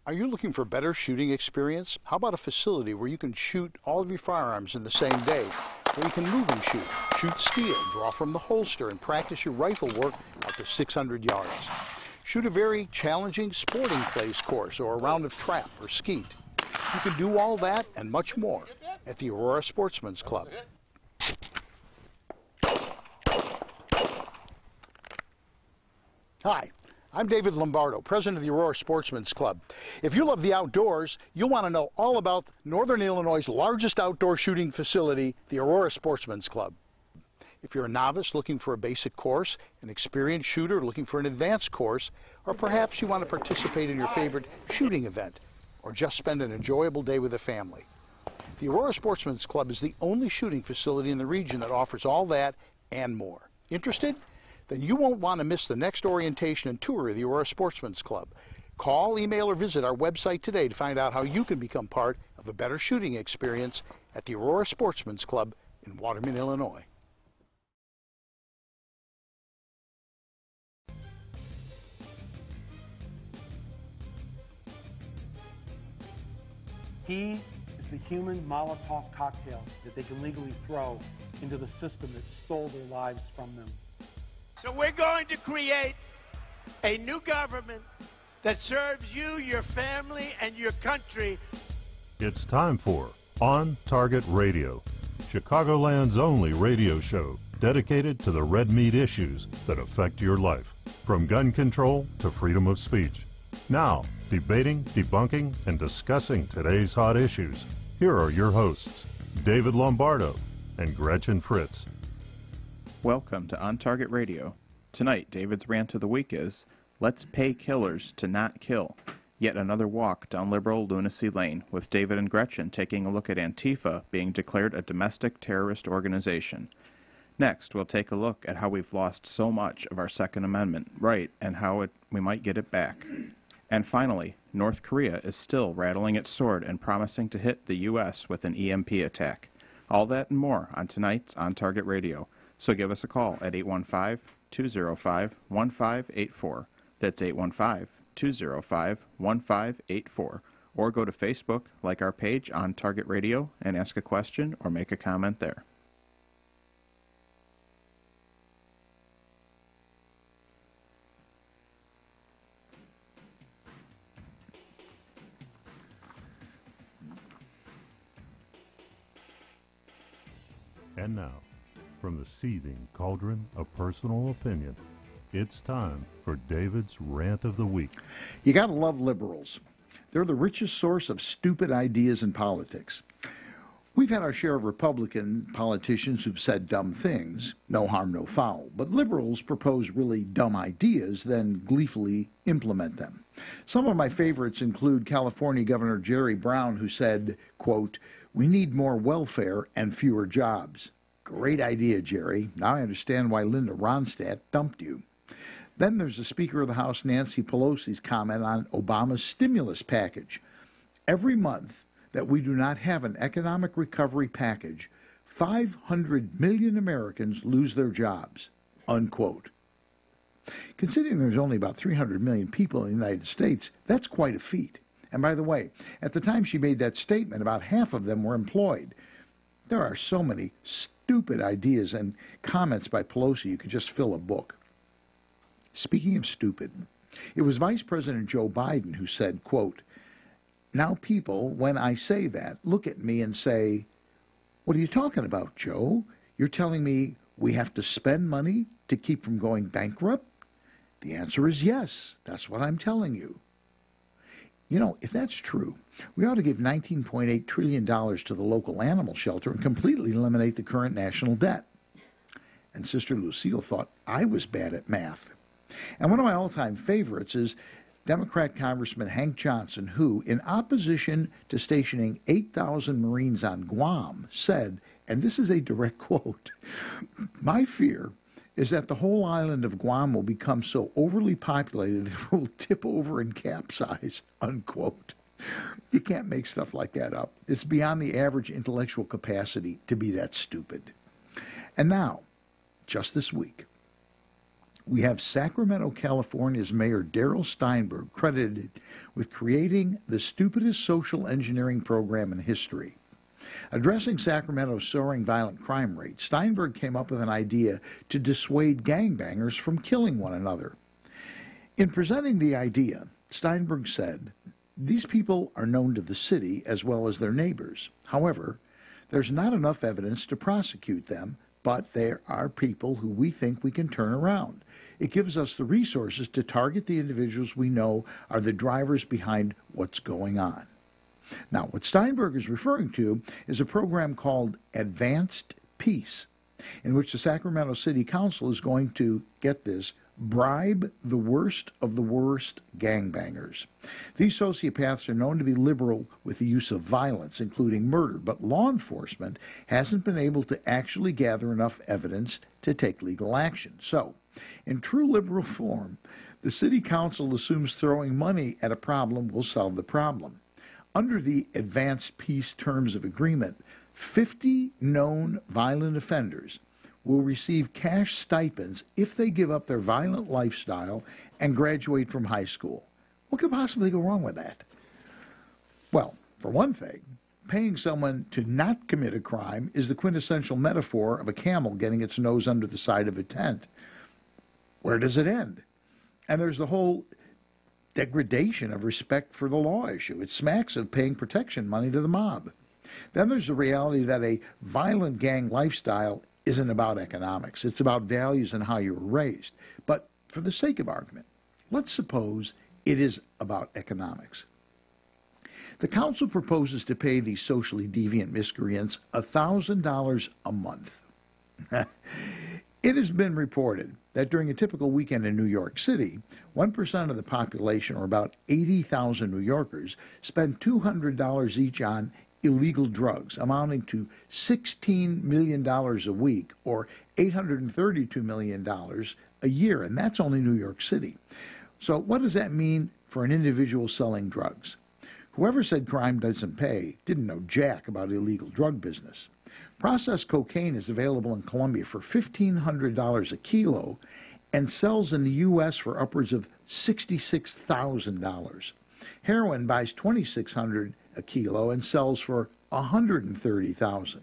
Are you looking for better shooting experience? How about a facility where you can shoot all of your firearms in the same day, where you can move and shoot steel, draw from the holster, and practice your rifle work out to 600 yards? Shoot a very challenging sporting clays course or a round of trap or skeet. You can do all that and much more at the Aurora Sportsman's Club. Hi, I'm David Lombardo, president of the Aurora Sportsman's Club. If you love the outdoors, you'll want to know all about Northern Illinois' largest outdoor shooting facility, the Aurora Sportsman's Club. If you're a novice looking for a basic course, an experienced shooter looking for an advanced course, or perhaps you want to participate in your favorite shooting event, or just spend an enjoyable day with a family, the Aurora Sportsman's Club is the only shooting facility in the region that offers all that and more. Interested? Then you won't want to miss the next orientation and tour of the Aurora Sportsman's Club. Call, email, or visit our website today to find out how you can become part of a better shooting experience at the Aurora Sportsman's Club in Waterman, Illinois. He is the human Molotov cocktail that they can legally throw into the system that stole their lives from them. So we're going to create a new government that serves you, your family, and your country. It's time for On Target Radio, Chicagoland's only radio show dedicated to the red meat issues that affect your life, from gun control to freedom of speech. Now, debating, debunking, and discussing today's hot issues, here are your hosts, David Lombardo and Gretchen Fritz. Welcome to On Target Radio. Tonight, David's rant of the week is, let's pay killers to not kill. Yet another walk down liberal lunacy lane, with David and Gretchen taking a look at Antifa being declared a domestic terrorist organization. Next, we'll take a look at how we've lost so much of our Second Amendment right and how we might get it back. And finally, North Korea is still rattling its sword and promising to hit the U.S. with an EMP attack. All that and more on tonight's On Target Radio. So give us a call at 815-205-1584. That's 815-205-1584. Or go to Facebook, like our page On Target Radio, and ask a question or make a comment there. And now, from the seething cauldron of personal opinion, it's time for David's Rant of the Week. You gotta love liberals. They're the richest source of stupid ideas in politics. We've had our share of Republican politicians who've said dumb things, no harm, no foul, but liberals propose really dumb ideas, then gleefully implement them. Some of my favorites include California Governor Jerry Brown, who said, quote, "We need more welfare and fewer jobs." Great idea, Jerry. Now I understand why Linda Ronstadt dumped you. Then there's the Speaker of the House, Nancy Pelosi's comment on Obama's stimulus package. Every month that we do not have an economic recovery package, 500 million Americans lose their jobs, unquote. Considering there's only about 300 million people in the United States, that's quite a feat. And by the way, at the time she made that statement, about half of them were employed. There are so many stupid ideas and comments by Pelosi, you could just fill a book. Speaking of stupid, it was Vice President Joe Biden who said, quote, "Now people, when I say that, look at me and say, 'What are you talking about, Joe? You're telling me we have to spend money to keep from going bankrupt?' The answer is yes. That's what I'm telling you." You know, if that's true, we ought to give $19.8 trillion to the local animal shelter and completely eliminate the current national debt. And Sister Lucille thought I was bad at math. And one of my all-time favorites is Democrat Congressman Hank Johnson, who, in opposition to stationing 8,000 Marines on Guam, said, and this is a direct quote, "My fear is that the whole island of Guam will become so overly populated that it will tip over and capsize," unquote. You can't make stuff like that up. It's beyond the average intellectual capacity to be that stupid. And now, just this week, We have Sacramento, California's Mayor Darrell Steinberg credited with creating the stupidest social engineering program in history. Addressing Sacramento's soaring violent crime rate, Steinberg came up with an idea to dissuade gangbangers from killing one another. In presenting the idea, Steinberg said, "These people are known to the city as well as their neighbors. However, there's not enough evidence to prosecute them, but there are people who we think we can turn around. It gives us the resources to target the individuals we know are the drivers behind what's going on." Now, what Steinberg is referring to is a program called Advanced Peace, in which the Sacramento City Council is going to, get this, bribe the worst of the worst gangbangers. These sociopaths are known to be liberal with the use of violence, including murder, but law enforcement hasn't been able to actually gather enough evidence to take legal action. So, in true liberal form, the City Council assumes throwing money at a problem will solve the problem. Under the Advanced Peace Terms of Agreement, 50 known violent offenders will receive cash stipends if they give up their violent lifestyle and graduate from high school. What could possibly go wrong with that? Well, for one thing, paying someone to not commit a crime is the quintessential metaphor of a camel getting its nose under the side of a tent. Where does it end? And there's the whole degradation of respect for the law issue. It smacks of paying protection money to the mob. Then there's the reality that a violent gang lifestyle isn't about economics. It's about values and how you were raised. But for the sake of argument, let's suppose it is about economics. The council proposes to pay these socially deviant miscreants $1,000 a month. It has been reported that during a typical weekend in New York City, 1% of the population, or about 80,000 New Yorkers, spend $200 each on illegal drugs, amounting to $16 million a week, or $832 million a year, and that's only New York City. So what does that mean for an individual selling drugs? Whoever said crime doesn't pay didn't know jack about illegal drug business. Processed cocaine is available in Colombia for $1,500 a kilo and sells in the U.S. for upwards of $66,000. Heroin buys $2,600 a kilo and sells for $130,000.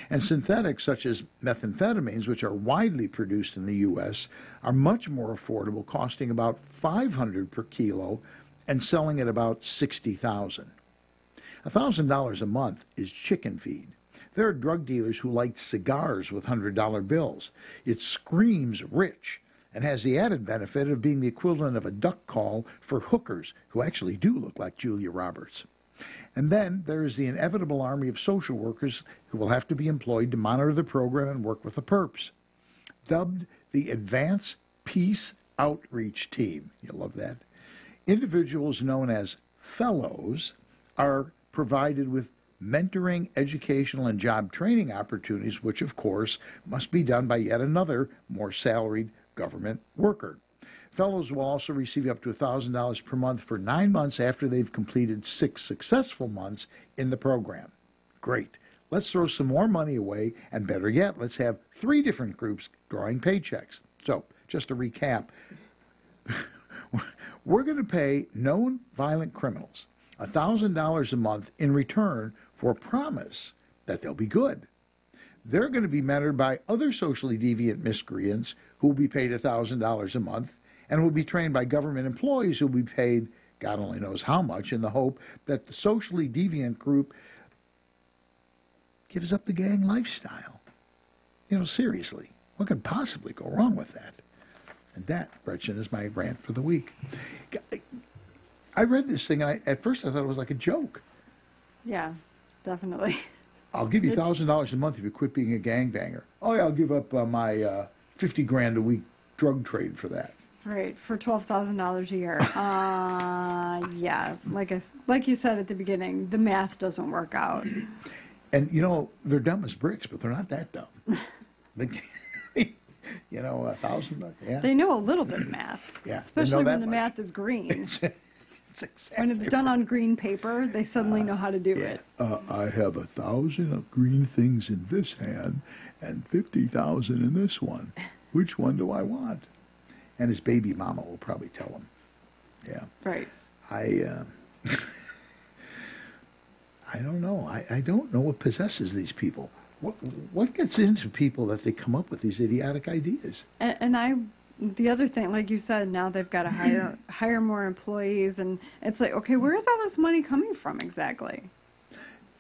And synthetics such as methamphetamines, which are widely produced in the U.S., are much more affordable, costing about $500 per kilo and selling at about $60,000. $1,000 a month is chicken feed. There are drug dealers who like cigars with $100 bills. It screams rich and has the added benefit of being the equivalent of a duck call for hookers who actually do look like Julia Roberts. And then there is the inevitable army of social workers who will have to be employed to monitor the program and work with the perps. Dubbed the Advanced Peace Outreach Team. You'll love that. Individuals known as fellows are provided with mentoring, educational, and job training opportunities, which, of course, must be done by yet another, more salaried government worker. Fellows will also receive up to $1,000 per month for 9 months after they've completed 6 successful months in the program. Great. Let's throw some more money away, and better yet, let's have 3 different groups drawing paychecks. So, just to recap, we're going to pay known violent criminals $1,000 a month in return for a promise that they'll be good. They're going to be mentored by other socially deviant miscreants who will be paid $1,000 a month and will be trained by government employees who will be paid God only knows how much in the hope that the socially deviant group gives up the gang lifestyle. You know, seriously, what could possibly go wrong with that? And that, Gretchen, is my rant for the week. I read this thing, and at first I thought it was like a joke. Yeah, definitely. I'll give you $1,000 a month if you quit being a gangbanger. Oh, yeah, I'll give up my $50,000 a week drug trade for that. Right, for $12,000 a year. Yeah, like you said at the beginning, the math doesn't work out. And, you know, they're dumb as bricks, but they're not that dumb. You know, $1,000, yeah. They know a little bit of math. Yeah, especially when the math is green. Exactly when it's done on green paper, they suddenly know how to do it. I have 1,000 of green things in this hand and 50,000 in this one. Which one do I want? And his baby mama will probably tell him. Yeah. Right. I don't know. I don't know what possesses these people. What gets into people that they come up with these idiotic ideas? The other thing, like you said, now they've got to hire more employees, and it's like, okay, where is all this money coming from exactly?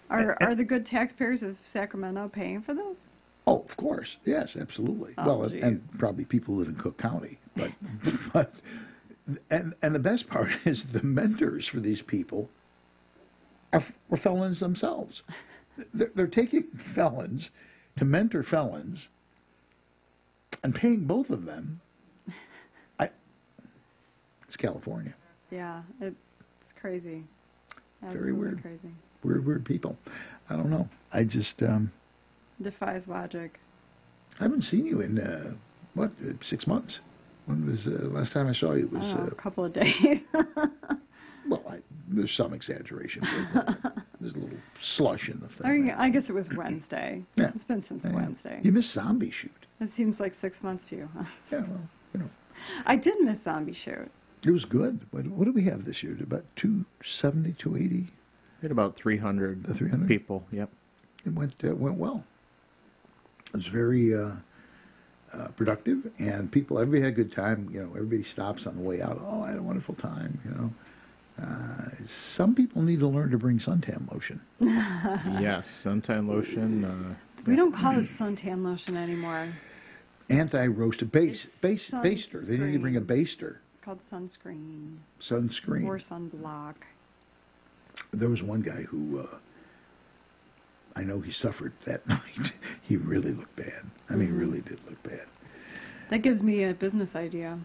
Are the good taxpayers of Sacramento paying for this? Oh, of course. Yes, absolutely. Oh, well, and probably people who live in Cook County. But and the best part is the mentors for these people were felons themselves. They're taking felons to mentor felons and paying both of them. It's California. Yeah, it's crazy. Very Absolutely weird. Crazy. Weird people. I don't know. I just defies logic. I haven't seen you in 6 months. When was last time I saw you? It was A couple of days. well, there's some exaggeration. But, there's a little slush in the thing. I guess it was Wednesday. Yeah. It's been since Wednesday. You missed Zombie Shoot. It seems like 6 months to you. Huh? Yeah, well, you know. I did miss Zombie Shoot. It was good. What did we have this year? About 270, 280? We had about 300, 300 people, yep. It went well. It was very productive, and everybody had a good time. You know, everybody stops on the way out. Oh, I had a wonderful time, you know. Some people need to learn to bring suntan lotion. Yes, suntan lotion. We don't call it suntan lotion anymore. Anti-roasted baster. They need to bring a baster. It's called sunscreen. Sunscreen. Or sunblock. There was one guy who, I know he suffered that night. He really looked bad. I mean, really did look bad. That gives me a business idea.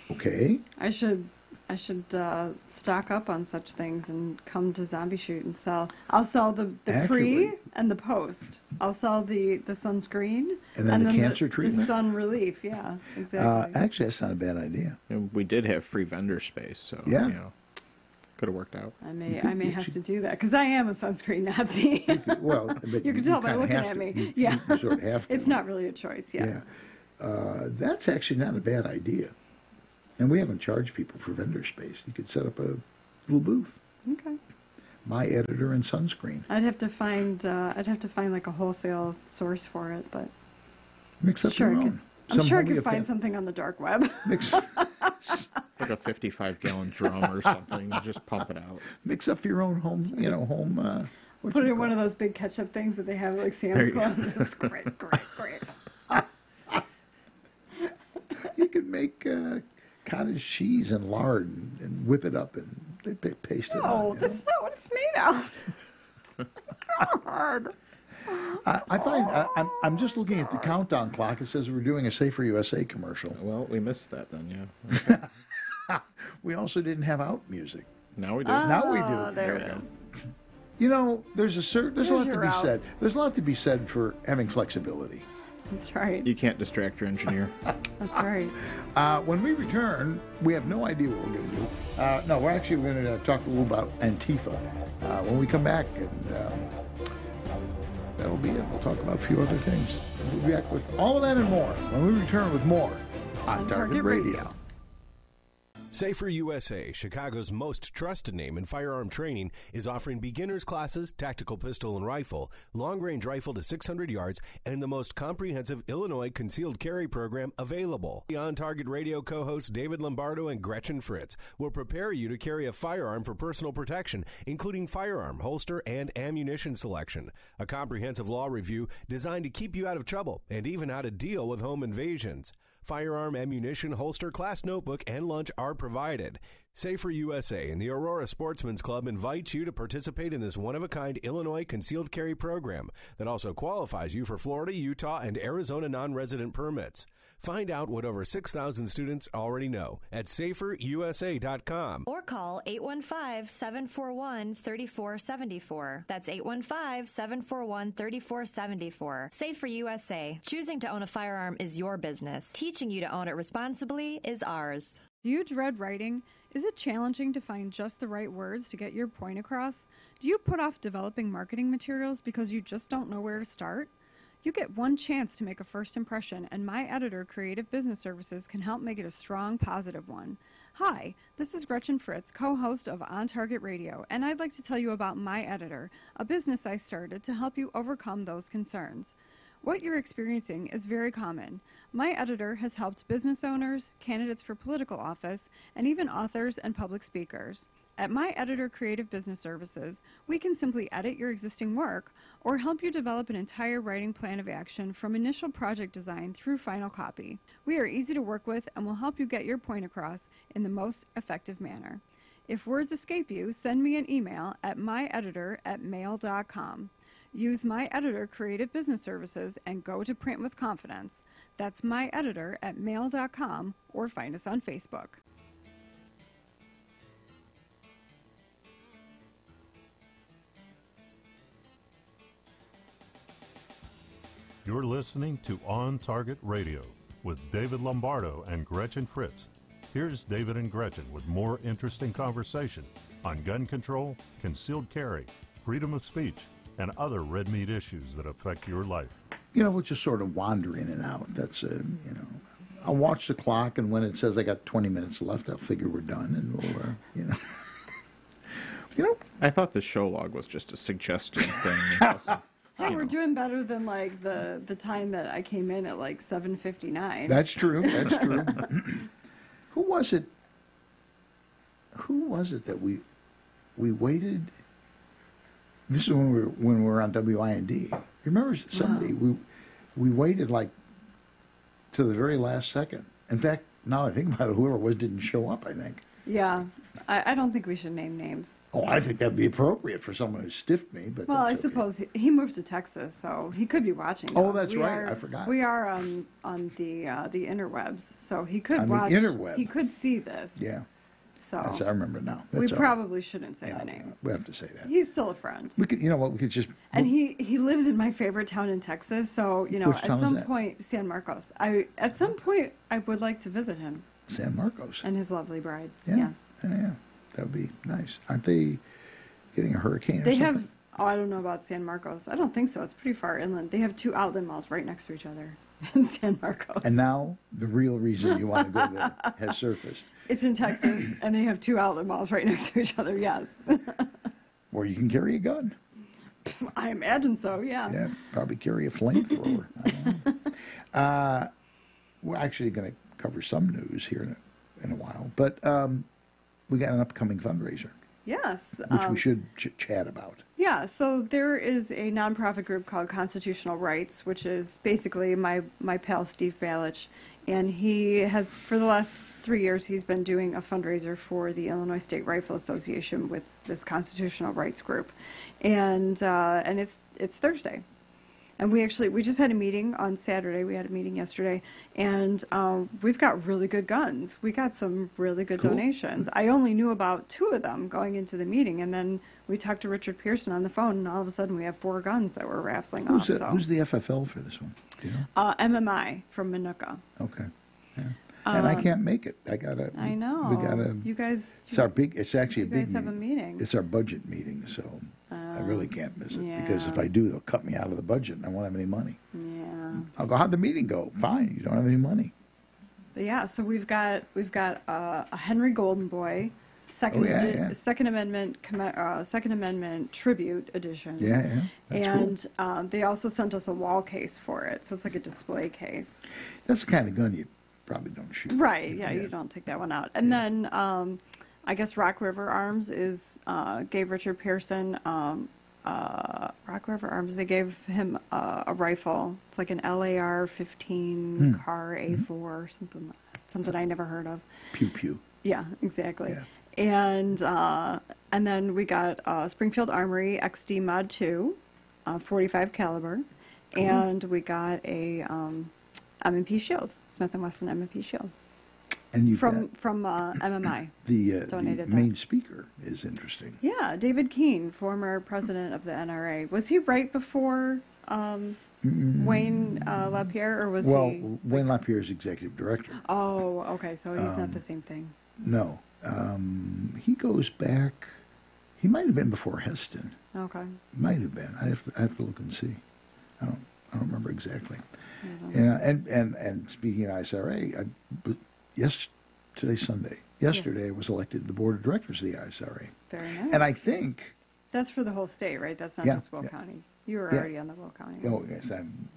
Okay. I should stock up on such things and come to Zombie Shoot and sell. I'll sell the pre and the post. I'll sell the sunscreen and then the cancer treatment. The sun relief. Yeah, exactly. Actually, that's not a bad idea. And we did have free vendor space, so yeah. You know, could have worked out. I may have to do that because I am a sunscreen Nazi. You can tell by looking at me. You sort of have to. It's not really a choice. Yeah. That's actually not a bad idea. And we haven't charged people for vendor space. You could set up a little booth. Okay. My editor and sunscreen. I'd have to find like a wholesale source for it, but mix up your own. I'm sure I could find something on the dark web. Mix like a 55-gallon drum or something. Just pump it out. Mix up your own home. You know, home. Put it in one of those big ketchup things that they have at like Sam's Club. Just great. You could make cottage cheese and lard and whip it up and they paste it on. No, that's not what it's made of. God. I find I'm just looking at the countdown clock. It says we're doing a Safer USA commercial. Well, we missed that then, yeah. We also didn't have out music. Now we do. Now we do. There it is. You know, there's a lot to be out. said. There's a lot to be said for having flexibility. That's right. You can't distract your engineer. That's right. When we return, we have no idea what we're going to do. No, we're going to talk a little about Antifa when we come back, and that'll be it. We'll talk about a few other things. We'll be back with all of that and more when we return with more on Target Radio. Safer USA, Chicago's most trusted name in firearm training, is offering beginners classes, tactical pistol and rifle, long-range rifle to 600 yards, and the most comprehensive Illinois concealed carry program available. On Target Radio co-hosts David Lombardo and Gretchen Fritz will prepare you to carry a firearm for personal protection, including firearm, holster, and ammunition selection. A comprehensive law review designed to keep you out of trouble and even how to deal with home invasions. Firearm, ammunition, holster, class notebook, and lunch are provided. Safer USA and the Aurora Sportsman's Club invite you to participate in this one-of-a-kind Illinois concealed carry program that also qualifies you for Florida, Utah, and Arizona non-resident permits. Find out what over 6,000 students already know at saferusa.com. Or call 815-741-3474. That's 815-741-3474. Safer USA. Choosing to own a firearm is your business. Teaching you to own it responsibly is ours. Do you dread writing? Is it challenging to find just the right words to get your point across? Do you put off developing marketing materials because you just don't know where to start? You get one chance to make a first impression, and my editor, Creative Business Services, can help make it a strong, positive one. Hi, this is Gretchen Fritz, co-host of On Target Radio, and I'd like to tell you about My Editor, a business I started to help you overcome those concerns. What you're experiencing is very common. My Editor has helped business owners, candidates for political office, and even authors and public speakers. At My Editor Creative Business Services, we can simply edit your existing work or help you develop an entire writing plan of action from initial project design through final copy. We are easy to work with and will help you get your point across in the most effective manner. If words escape you, send me an email at myeditor@mail.com. Use My Editor Creative Business Services and go to print with confidence. That's myeditor@mail.com or find us on Facebook. You're listening to On Target Radio with David Lombardo and Gretchen Fritz. Here's David and Gretchen with more interesting conversation on gun control, concealed carry, freedom of speech, and other red meat issues that affect your life. You know, we'll just sort of wander in and out. That's, I'll watch the clock, and when it says I got 20 minutes left, I'll figure we're done, and we'll, I thought the show log was just a suggestion thing. Hey, we're doing better than like the time that I came in at like 7:59. That's true. That's true. Who was it that we waited? This is when we were on WIND. You remember somebody? Wow. We waited like to the very last second. In fact, now I think about it, whoever it was didn't show up, I think. Yeah, I don't think we should name names. Oh, I think that'd be appropriate for someone who stiffed me. But well, I okay. suppose he moved to Texas, so he could be watching. Oh, that's right. I forgot. We are on the interwebs, so he could on watch. The interweb. He could see this. Yeah. So I remember now. We probably shouldn't say the name. We have to say that. He's still a friend. We could, you know what? We could just. And he lives in my favorite town in Texas, so at some point, San Marcos. At some point I would like to visit him. San Marcos. And his lovely bride. Yeah. Yes. Yeah. That would be nice. Aren't they getting a hurricane or they something? I don't know about San Marcos. I don't think so. It's pretty far inland. They have 2 outlet malls right next to each other in San Marcos. And now the real reason you want to go there has surfaced. It's in Texas, and they have 2 outlet malls right next to each other, yes. Where you can carry a gun. I imagine so, yeah. Yeah, probably carry a flamethrower. I don't know. We're actually going to cover some news here in a while, but we got an upcoming fundraiser. Yes. Which we should chat about. Yeah, so there is a nonprofit group called Constitutional Rights, which is basically my pal Steve Balich, and he has, for the last 3 years, he's been doing a fundraiser for the Illinois State Rifle Association with this Constitutional Rights group, and it's Thursday. And we just had a meeting on Saturday. We had a meeting yesterday, and we've got really good guns. We got some really good donations. I only knew about 2 of them going into the meeting, and then we talked to Richard Pearson on the phone, and all of a sudden we have 4 guns that we're raffling off. Who's the FFL for this one? Do you know? MMI from Minooka. Okay. Yeah. And I can't make it. I know. We gotta. You guys. It's actually a big. You guys have a meeting. It's our budget meeting, so I really can't miss it because if I do, they'll cut me out of the budget, and I won't have any money. Yeah. I'll go. How'd the meeting go? Fine. You don't have any money. But yeah. So we've got a Henry Golden Boy. Second Amendment tribute edition. Yeah. That's cool. They also sent us a wall case for it, so it's like a display case. That's the kind of gun you probably don't shoot. Right. Yeah. You don't take that one out. And then I guess Rock River Arms gave Richard Pearson Rock River Arms. They gave him a rifle. It's like an LAR 15 CAR A4 something I never heard of. Pew pew. Yeah. Exactly. Yeah. And then we got Springfield Armory XD Mod 2, 45 caliber, and we got a M&P Shield, Smith & Wesson M&P Shield. And you from MMI. The main speaker is interesting. Yeah, David Keene, former president of the NRA. Was he right before Wayne LaPierre, or was he? Well, Wayne LaPierre is executive director. Oh, okay, so he's not the same thing. No. He goes back, he might have been before Heston. Okay. Might have been. I have to look and see. I don't remember exactly. Yeah, and speaking of ISRA, today's Sunday. Yesterday, I was elected to the board of directors of the ISRA. Very nice. And I think That's for the whole state, right? That's not Yeah, just Will yeah. County. You were already on the Will County. Oh, yes, I'm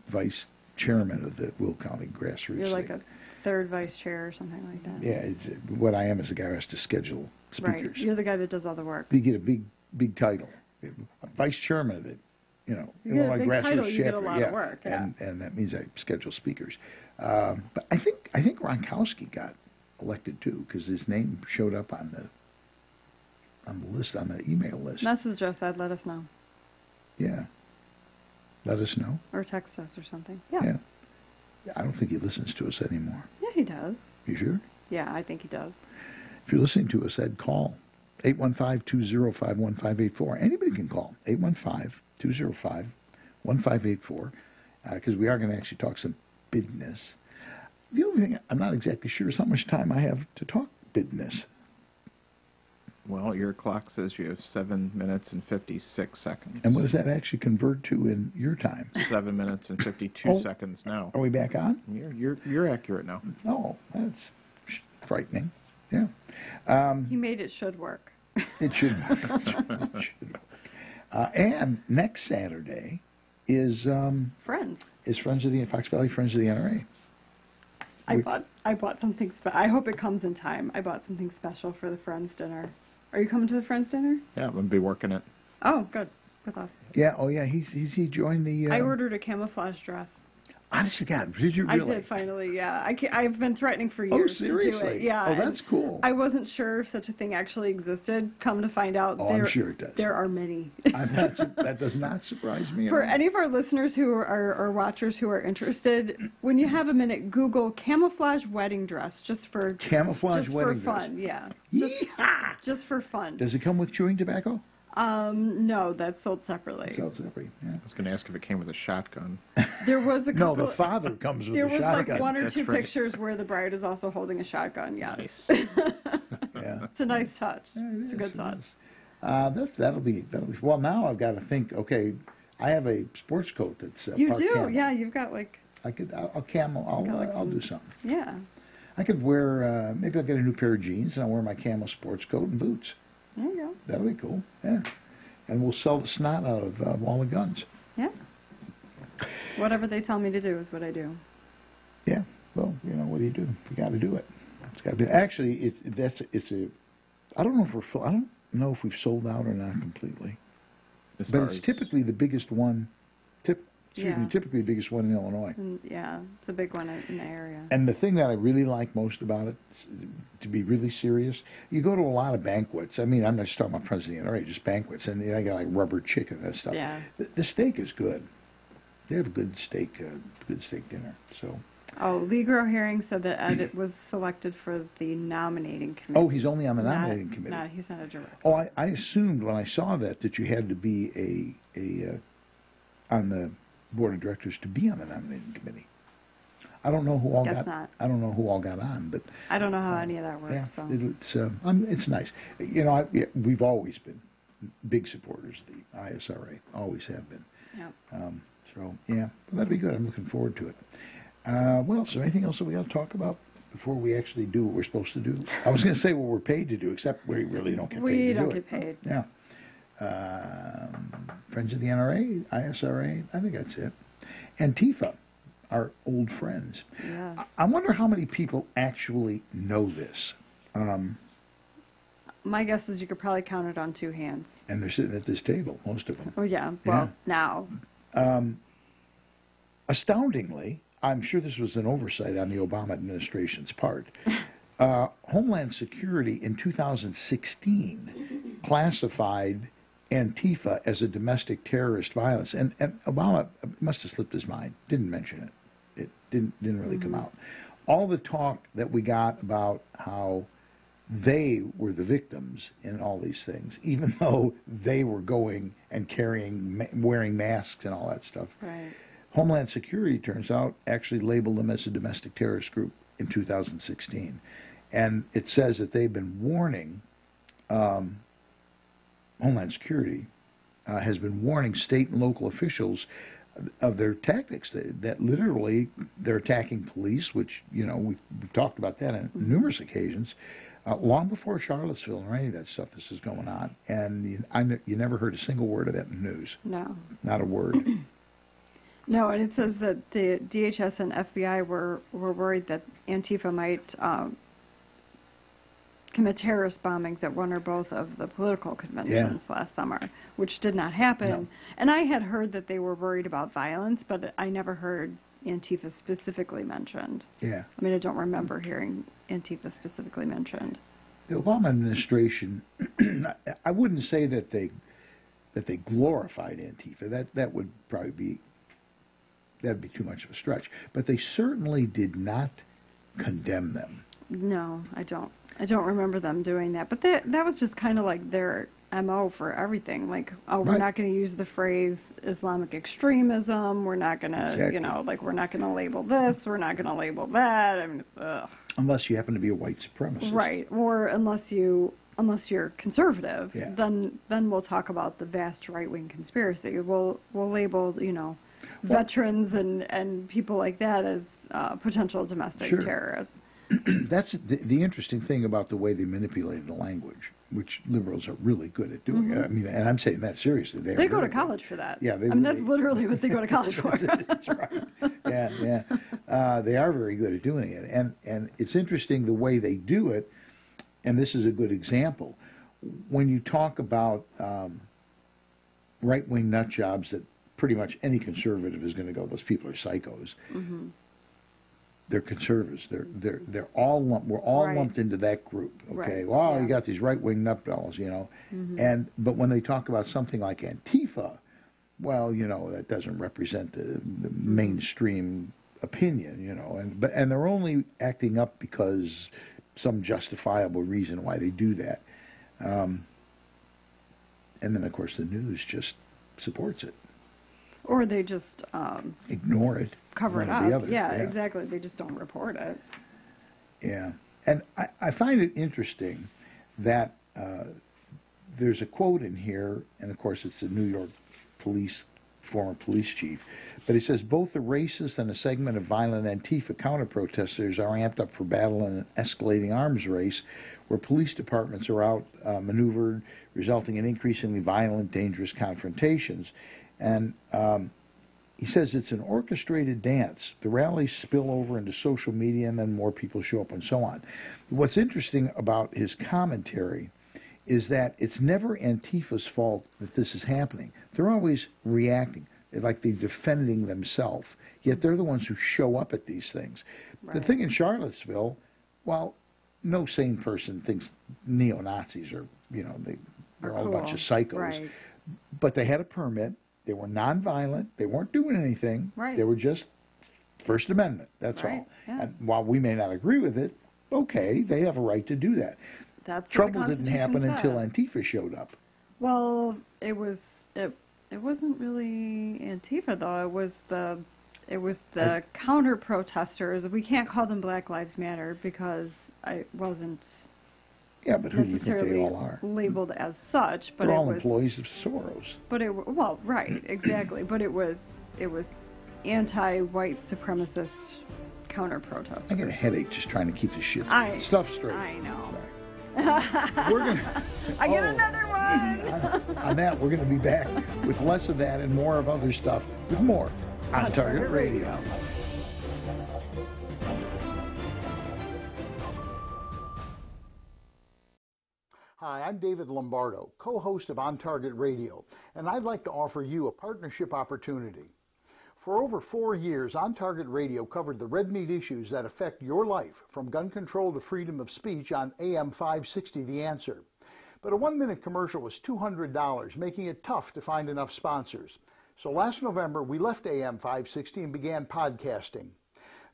vice chairman of the Will County Grassroots You're like thing. a third vice chair or something like that. Yeah, what I am is the guy who has to schedule speakers. Right. You're the guy that does all the work. You get a big title. Vice chairman of it, You get a big title, you get a lot of yeah. work, yeah. And that means I schedule speakers. But I think Ronkowski got elected too because his name showed up on the list, on the email list. Message us, I'd let us know. Yeah. Let us know. Or text us or something. Yeah. I don't think he listens to us anymore. Yeah, he does. You sure? Yeah, I think he does. If you're listening to us, Ed, call 815-205-1584. Anybody can call 815-205-1584 because we are going to actually talk some business. The only thing I'm not exactly sure is how much time I have to talk business. Well, your clock says you have 7 minutes and 56 seconds. And what does that actually convert to in your time? 7 minutes and 52 seconds now. Are we back on? You're accurate now. No, that's frightening. Yeah. He made it should work. It should work. It should work. And next Saturday is Friends. Friends of the Fox Valley Friends of the NRA. I bought something I hope it comes in time. I bought something special for the Friends dinner. Are you coming to the Friends dinner? Yeah, I'm going to be working it. Oh, good. With us. Yeah, oh yeah, he joined the... I ordered a camouflage dress. Honest to God, did you really? I did finally, yeah. I've been threatening for years to do seriously? it. Yeah. Oh, that's cool. I wasn't sure if such a thing actually existed. Come to find out, I'm sure it does. There are many. That does not surprise me. For at all. any of our listeners who are or watchers who are interested, when you have a minute, Google camouflage wedding dress just for wedding fun. Yeah, just for fun. Does it come with chewing tobacco? No, that's sold separately. Sold separately. Yeah. I was going to ask if it came with a shotgun. There was a couple, No, the father comes with there a was shotgun. like one or That's two right. pictures where the bride is also holding a shotgun. Yes, Nice. Yeah. it's a nice touch. It's a good touch. That'll be. Well, now I've got to think. Okay, I have a sports coat that's You part do, camo. yeah. You've got like, I'll camo. I'll do something. yeah. I could wear. Maybe I'll get a new pair of jeans and I'll wear my camo sports coat and boots. There you go. That'll be cool. Yeah. And we'll sell the snot out of all the guns. Yeah. Whatever they tell me to do is what I do. Yeah. Well, what do? You got to do it. It's got to be. Actually, it's a. I don't know if we're. I don't know if we've sold out or not completely. But it's typically the biggest one. Typically the biggest one in Illinois. Yeah, it's a big one in the area. And the thing that I really like most about it, to be really serious, you go to a lot of banquets. I mean, I'm not just talking about Friends of the NRA, just banquets, and I got like rubber chicken and stuff. Yeah. The steak is good. They have a good steak dinner. So. Oh, Lee Herring said that Ed was selected for the nominating committee. Oh, he's only on the nominating committee. He's not a director. Oh, I assumed when I saw that you had to be on the board of directors to be on the nominating committee. I don't know who all Guess got. not. I don't know who all got on, but I don't know how any of that works. yeah, So. it's nice. We've always been big supporters of the ISRA. Always have been. Yeah. So yeah, that'd be good. I'm looking forward to it. What else? Is there anything else that we got to talk about before we actually do what we're supposed to do? I was going to say what we're paid to do, except we really don't get paid. We to don't do get it. paid. Yeah. Friends of the NRA, ISRA, I think that's it. Antifa, our old friends. Yes. I wonder how many people actually know this. My guess is you could probably count it on two hands. And they're sitting at this table, most of them. Oh, yeah. Well, now. Astoundingly, I'm sure this was an oversight on the Obama administration's part. Homeland Security in 2016 classified Antifa as a domestic terrorist violence, and Obama must have slipped his mind, didn't mention it. It didn't really come out. All the talk that we got about how they were the victims in all these things, even though they were going and wearing masks and all that stuff. Right. Homeland Security, turns out, actually labeled them as a domestic terrorist group in 2016. And it says that they've been warning, Homeland Security has been warning state and local officials of their tactics. That literally they're attacking police, which, you know, we've talked about that on numerous occasions, long before Charlottesville or any of that stuff. This is going on, and you never heard a single word of that in the news. No, not a word. No, and it says that the DHS and FBI were worried that Antifa might commit terrorist bombings at one or both of the political conventions last summer, which did not happen. No. And I had heard that they were worried about violence, but I never heard Antifa specifically mentioned. Yeah. I mean, I don't remember hearing Antifa specifically mentioned. The Obama administration, I wouldn't say that they glorified Antifa. That would probably be, that'd be too much of a stretch. But they certainly did not condemn them. No, I don't remember them doing that. But that was just kind of like their MO for everything. Like, oh, we're not going to use the phrase Islamic extremism. We're not going to, you know, like, we're not going to label this. We're not going to label that. I mean, ugh. Unless you happen to be a white supremacist. Right. Or unless you're conservative, then we'll talk about the vast right-wing conspiracy. We'll label, you know, veterans and people like that as potential domestic terrorists. That's the interesting thing about the way they manipulated the language, which liberals are really good at doing. I mean, and I'm saying that seriously. They go to college for that. Yeah, I mean, that's literally what they go to college for. That's right. Yeah. They are very good at doing it, and it's interesting the way they do it. And this is a good example. When you talk about right-wing nut jobs that pretty much any conservative is going to go, those people are psychos. Mm-hmm. They're conservatives. They're all we're all lumped into that group. Okay. Right. Well, you got these right-wing nutballs, you know. Mm-hmm. But when they talk about something like Antifa, well, you know, that doesn't represent the mainstream opinion, you know. And they're only acting up because some justifiable reason why they do that. And then, of course, the news just supports it. Or they just ignore it, cover it up. Yeah, exactly. They just don't report it. Yeah, and I find it interesting that there's a quote in here, and of course it's the New York former police chief, but he says both the racist and a segment of violent Antifa counter-protesters are amped up for battle in an escalating arms race where police departments are outmaneuvered, resulting in increasingly violent, dangerous confrontations. And he says it's an orchestrated dance. The rallies spill over into social media, and then more people show up and so on. What's interesting about his commentary is that it's never Antifa's fault that this is happening. They're always reacting, like they're defending themselves, yet they're the ones who show up at these things. Right. The thing in Charlottesville, well, no sane person thinks neo-Nazis are, you know, they're all a bunch of psychos. Right. But they had a permit. They were nonviolent. They weren't doing anything. Right. They were just First Amendment. That's all. Yeah. And while we may not agree with it, okay, they have a right to do that. That's trouble didn't happen until Antifa showed up. Well, it wasn't really Antifa though. It was the counter protesters. We can't call them Black Lives Matter because I wasn't. Yeah, but who do you think they all are? Labeled as such, but they're all employees of Soros. But right, exactly. But it was anti-white supremacist counter-protesters. I get a headache just trying to keep this stuff straight. I know. Sorry. We're gonna. I get another one. On that, we're going to be back with less of that and more of other stuff with more on Target Radio. Hi, I'm David Lombardo, co-host of On Target Radio, and I'd like to offer you a partnership opportunity. For over 4 years, On Target Radio covered the red meat issues that affect your life, from gun control to freedom of speech on AM 560 The Answer. But a 1-minute commercial was $200, making it tough to find enough sponsors. So last November, we left AM 560 and began podcasting.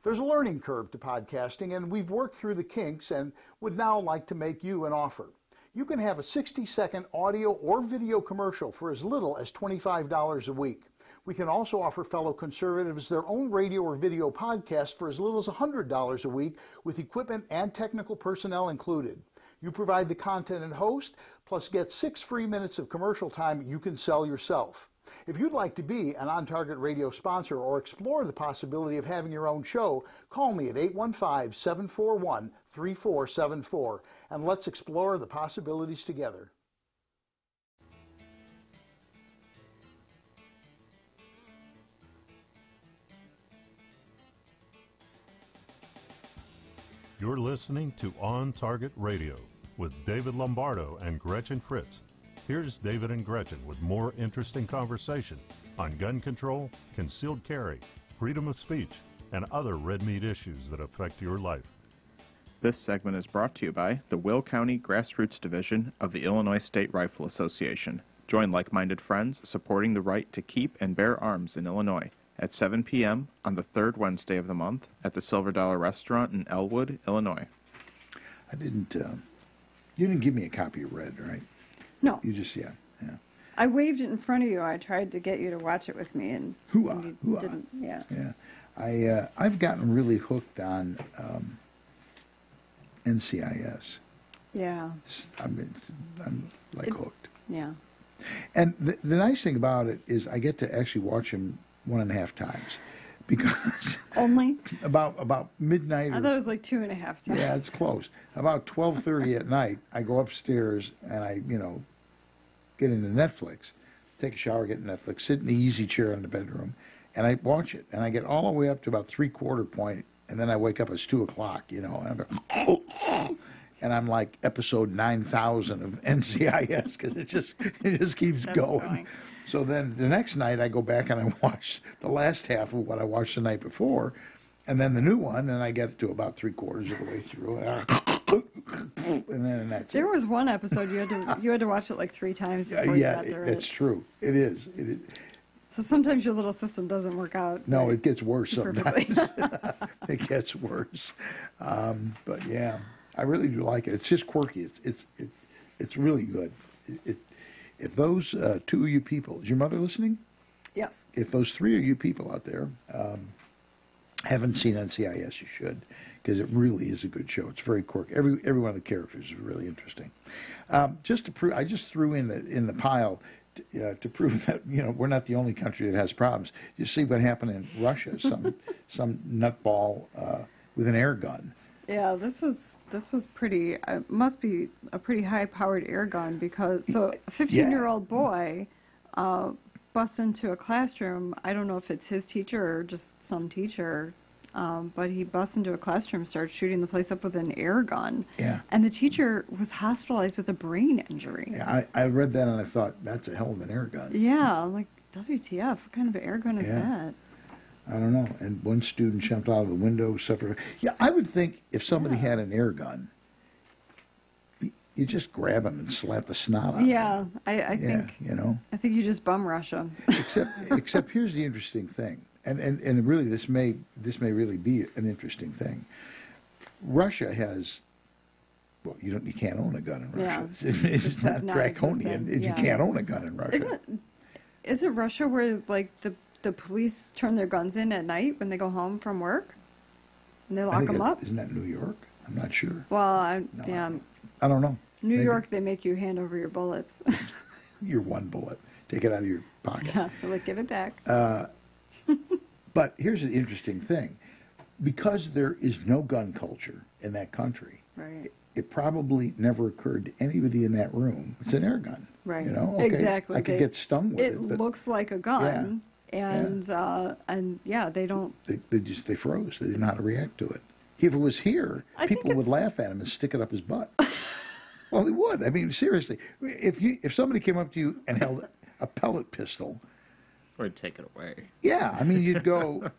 There's a learning curve to podcasting, and we've worked through the kinks and would now like to make you an offer. You can have a 60-second audio or video commercial for as little as $25 a week. We can also offer fellow conservatives their own radio or video podcast for as little as $100 a week with equipment and technical personnel included. You provide the content and host, plus get 6 free minutes of commercial time you can sell yourself. If you'd like to be an On Target Radio sponsor or explore the possibility of having your own show, call me at 815-741-3474 and let's explore the possibilities together. You're listening to On Target Radio with David Lombardo and Gretchen Fritz. Here's David and Gretchen with more interesting conversation on gun control, concealed carry, freedom of speech, and other red meat issues that affect your life. This segment is brought to you by the Will County Grassroots Division of the Illinois State Rifle Association. Join like-minded friends supporting the right to keep and bear arms in Illinois at 7 p.m. on the third Wednesday of the month at the Silver Dollar Restaurant in Elwood, Illinois. You didn't give me a copy of Red, right? No. You just, yeah. I waved it in front of you. I tried to get you to watch it with me, and you didn't. Yeah. Yeah. I've gotten really hooked on NCIS. Yeah. I'm hooked. Yeah. And the nice thing about it is I get to actually watch them 1.5 times, because only about midnight. I thought it was like 2.5 times. Yeah, it's close. About 12:30 at night, I go upstairs and I, get into Netflix, take a shower, get Netflix, sit in the easy chair in the bedroom, and I watch it. And I get all the way up to about 3/4 point, and then I wake up. It's 2:00, and I'm like, and I'm like episode 9,000 of NCIS, because it just keeps going. So then the next night I go back and I watch the last half of what I watched the night before, and then the new one, and I get to about 3/4 of the way through, and then that's There it. was one episode you had to watch it like 3 times before you got there. It's true. It is. So sometimes your little system doesn't work out. No, it gets worse perfectly. sometimes. It gets worse. But yeah, I really do like it. It's just quirky. It's really good. If those 2 of you people, is your mother listening? Yes. If those 3 of you people out there haven't seen NCIS, you should, because it really is a good show. It's very quirky. Every one of the characters is really interesting. Just to prove, I just threw in the pile to prove that we're not the only country that has problems. You see what happened in Russia? Some nutball with an air gun. Yeah, this was pretty. Must be a pretty high-powered air gun, because a 15-year-old boy busts into a classroom. I don't know if it's his teacher or just some teacher, but he busts into a classroom, starts shooting the place up with an air gun. Yeah. And the teacher was hospitalized with a brain injury. Yeah, I read that and I thought, that's a hell of an air gun. Yeah, like WTF? What kind of air gun is that? I don't know. And one student jumped out of the window, suffered. Yeah, I would think if somebody had an air gun, you just grab them and slap the snot out. Yeah, I think. I think you just bum rush them. Except here's the interesting thing, and really this may really be an interesting thing. Russia has. Well, you can't own a gun in Russia. Yeah. It's not draconian. You can't own a gun in Russia. Isn't Russia where like the police turn their guns in at night when they go home from work, and they lock them up? Isn't that New York? I'm not sure. Well, I don't know. New York, they make you hand over your bullets. Your one bullet. Take it out of your pocket. Yeah, they're like, give it back. But here's the interesting thing. Because there is no gun culture in that country, right. It probably never occurred to anybody in that room. It's an air gun. Right. Okay, exactly. I could get stung with it. It looks like a gun. And they don't. They froze. They didn't know how to react to it. If it was here, people would laugh at him and stick it up his butt. Well, they would. I mean, seriously, if somebody came up to you and held a pellet pistol, or take it away. Yeah, I mean, you'd go,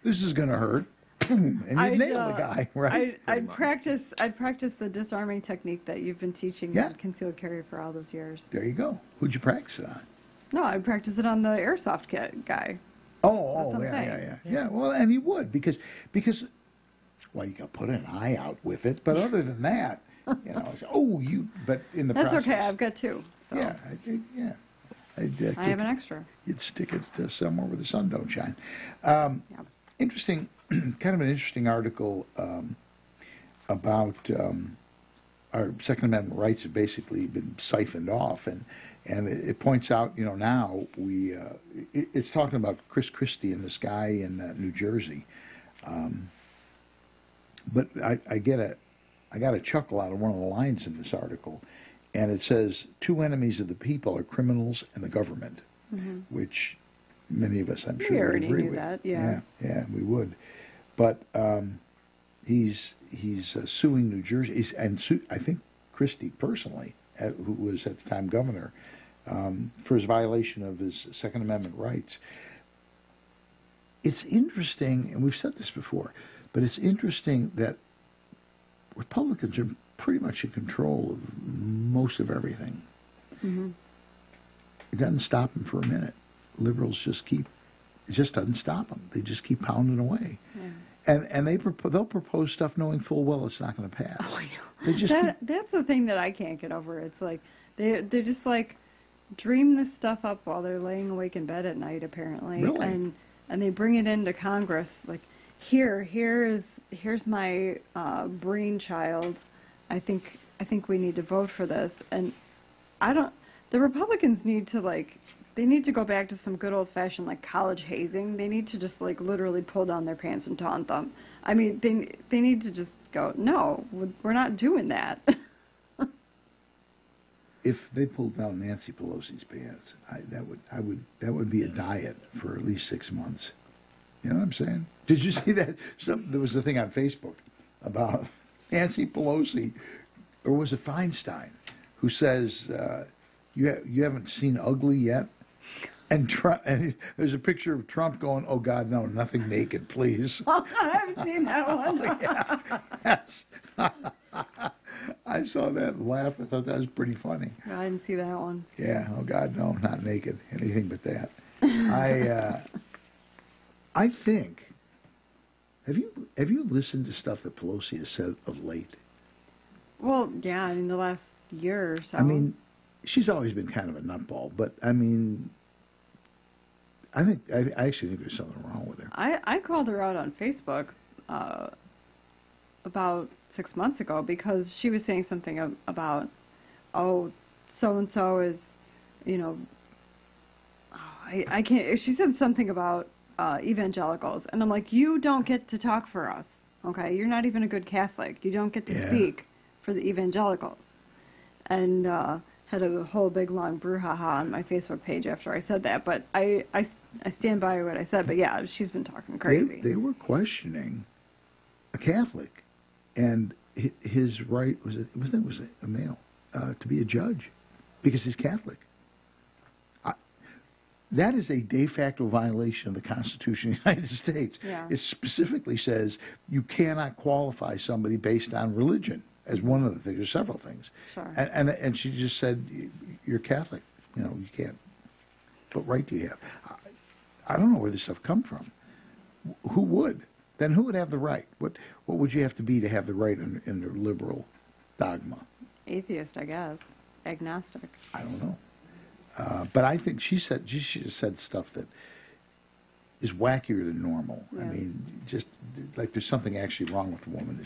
"This is going to hurt," and you'd nail the guy, right? I'd practice the disarming technique that you've been teaching in concealed carry for all those years. There you go. Who'd you practice it on? No, I'd practice it on the airsoft guy. Yeah. Well, and you would because well, you got to put an eye out with it, but other than that, but in the that's process, okay. I've got 2. So. Yeah. I have an extra. You'd stick it somewhere where the sun don't shine. Interesting, kind of an interesting article about our Second Amendment rights have basically been siphoned off, and And it points out, now it's talking about Chris Christie and this guy in New Jersey. But I got a chuckle out of one of the lines in this article, and it says, 2 enemies of the people are criminals and the government, which many of us, I'm sure, would already agree knew with. that, yeah. Yeah, we would. But he's suing New Jersey, I think Christie personally, who was at the time governor, for his violation of his Second Amendment rights. It's interesting, and we've said this before, but it's interesting that Republicans are pretty much in control of most of everything. It doesn't stop them for a minute. Liberals it just doesn't stop them. They just keep pounding away. Yeah. And they'll propose stuff knowing full well it's not going to pass. Oh, I know. They just that's the thing that I can't get over. It's like they're just like dream this stuff up while they're laying awake in bed at night, apparently. Really? And they bring it into Congress like, here's my brainchild. I think we need to vote for this. And the Republicans need to they need to go back to some good old fashioned college hazing. They need to just literally pull down their pants and taunt them. I mean, they need to just go, no, we're not doing that. If they pulled down Nancy Pelosi's pants, that would be a diet for at least 6 months. You know what I'm saying? Did you see that? There was a thing on Facebook about Nancy Pelosi, or was it Feinstein, who says, you haven't seen ugly yet? And there's a picture of Trump going, oh, God, no, nothing naked, please. I haven't seen that one. I saw that and laughed. I thought that was pretty funny. I didn't see that one. Yeah, oh, God, no, not naked. Anything but that. I think, have you listened to stuff that Pelosi has said of late? Well, yeah, I mean, the last year or so. I mean, she's always been kind of a nutball, but I mean, I actually think there's something wrong with her. I called her out on Facebook about 6 months ago because she was saying something about, so-and-so is, I can't, she said something about evangelicals, and I'm like, you don't get to talk for us, okay? You're not even a good Catholic. You don't get to speak for the evangelicals. And had a whole big long brouhaha on my Facebook page after I said that, but I stand by what I said. But yeah, she's been talking crazy. They were questioning a Catholic and his right was a male to be a judge because he's Catholic. That is a de facto violation of the Constitution of the United States. Yeah. It specifically says you cannot qualify somebody based on religion as one of the things. There's several things. Sure. And she just said, you're Catholic. You can't. What right do you have? I don't know where this stuff come from. Who would? Then who would have the right? What would you have to be to have the right in the liberal dogma? Atheist, I guess. Agnostic. I don't know. But I think she should have said stuff that is wackier than normal. Yeah. I mean, just like there's something actually wrong with the woman.